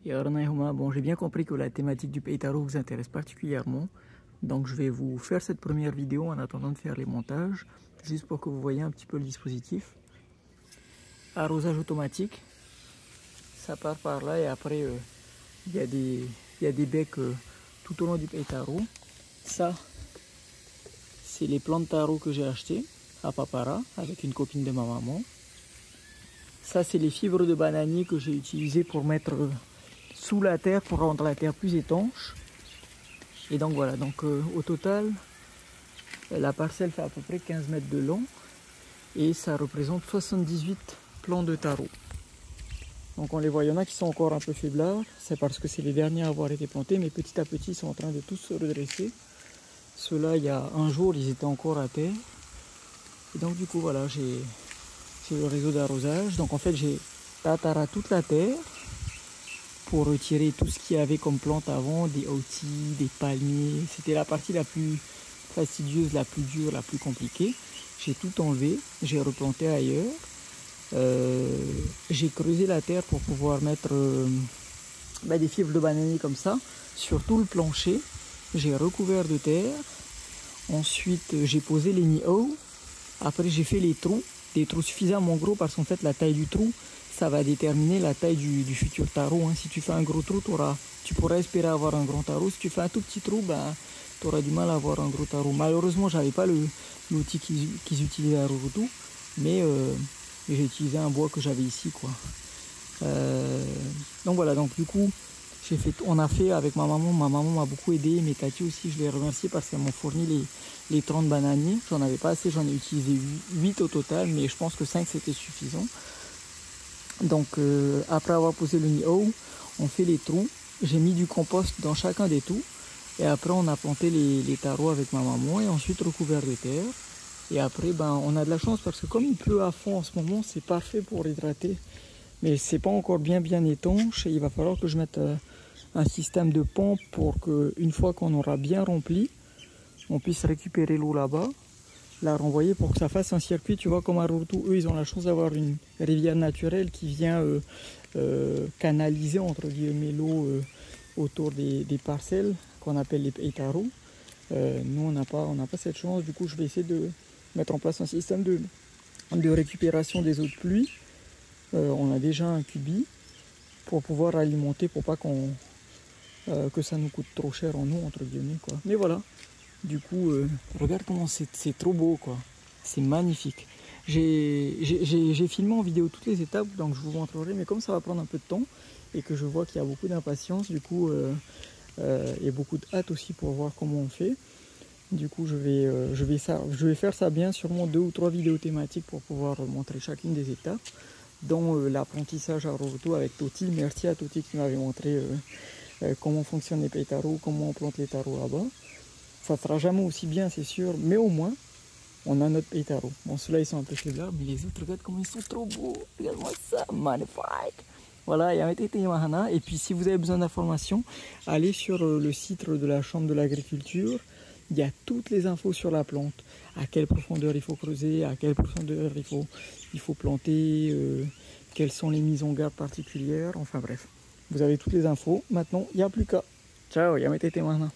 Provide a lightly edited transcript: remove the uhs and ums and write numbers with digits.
Bon, j'ai bien compris que la thématique du Peitaro vous intéresse particulièrement. Donc je vais vous faire cette première vidéo en attendant de faire les montages, juste pour que vous voyez un petit peu le dispositif. Arrosage automatique, ça part par là et après il y a des becs tout au long du Peitaro. Ça, c'est les plants de taro que j'ai achetés à Papara avec une copine de ma maman. Ça, c'est les fibres de bananier que j'ai utilisées pour mettre sous la terre pour rendre la terre plus étanche. Et donc voilà, donc au total, la parcelle fait à peu près 15 mètres de long et ça représente 78 plants de taro. Donc on les voit, il y en a qui sont encore un peu faiblards, c'est parce que c'est les derniers à avoir été plantés, mais petit à petit ils sont en train de tous se redresser. Ceux-là, il y a un jour, ils étaient encore à terre. Et donc du coup voilà, j'ai le réseau d'arrosage. Donc en fait j'ai tatara toute la terre pour retirer tout ce qu'il y avait comme plante avant, des orties, des palmiers. C'était la partie la plus fastidieuse, la plus dure, la plus compliquée. J'ai tout enlevé, j'ai replanté ailleurs. J'ai creusé la terre pour pouvoir mettre des fibres de bananier comme ça sur tout le plancher. J'ai recouvert de terre. Ensuite j'ai posé les nids. Après j'ai fait les trous, des trous suffisamment gros parce qu'en fait la taille du trou ça va déterminer la taille du futur taro. Si tu fais un gros trou, tu pourras espérer avoir un grand taro. Si tu fais un tout petit trou, tu auras du mal à avoir un gros taro. Malheureusement, j'avais pas l'outil qu'ils utilisaient à Rurutu, mais j'ai utilisé un bois que j'avais ici, quoi. Donc voilà, donc du coup, on a fait avec ma maman. Ma maman m'a beaucoup aidé, mes tatis aussi, je les remercie parce qu'elles m'ont fourni les 30 bananiers. J'en avais pas assez, j'en ai utilisé 8 au total, mais je pense que 5 c'était suffisant. Donc après avoir posé le nid, on fait les trous. J'ai mis du compost dans chacun des trous. Et après on a planté les taros avec ma maman et ensuite recouvert de terre. Et après on a de la chance parce que comme il pleut à fond en ce moment, c'est parfait pour hydrater. Mais c'est pas encore bien étanche et il va falloir que je mette un système de pompe pour que une fois qu'on aura bien rempli, on puisse récupérer l'eau là-bas, la renvoyer pour que ça fasse un circuit. Tu vois, comme à Rurutu, eux ils ont la chance d'avoir une rivière naturelle qui vient canaliser entre guillemets l'eau autour des parcelles qu'on appelle les Peitaro. Nous on n'a pas cette chance. Du coup je vais essayer de mettre en place un système de récupération des eaux de pluie. On a déjà un cubi pour pouvoir alimenter, pour pas que ça nous coûte trop cher en eau entre guillemets, quoi. Mais voilà. Du coup, regarde comment c'est trop beau, quoi. C'est magnifique. J'ai filmé en vidéo toutes les étapes, donc je vous montrerai. Mais comme ça va prendre un peu de temps et que je vois qu'il y a beaucoup d'impatience, du coup, et beaucoup de hâte aussi pour voir comment on fait. Du coup, je vais faire ça bien, sûrement 2 ou 3 vidéos thématiques pour pouvoir montrer chacune des étapes, dont l'apprentissage à Rurutu avec Toti. Merci à Toti qui m'avait montré comment fonctionnent les Peitaro, comment on plante les taros là-bas. Ça sera jamais aussi bien, c'est sûr, mais au moins, on a notre Peitaro. Bon, ceux-là, ils sont un peu faiblards, mais les autres, regarde comment ils sont trop beaux. Regarde-moi ça, magnifique. Voilà, et puis si vous avez besoin d'informations, allez sur le site de la Chambre de l'Agriculture. Il y a toutes les infos sur la plante. À quelle profondeur il faut creuser, à quelle profondeur il faut planter, quelles sont les mises en garde particulières, enfin bref. Vous avez toutes les infos. Maintenant, il n'y a plus qu'à. Ciao, yamete te maintenant.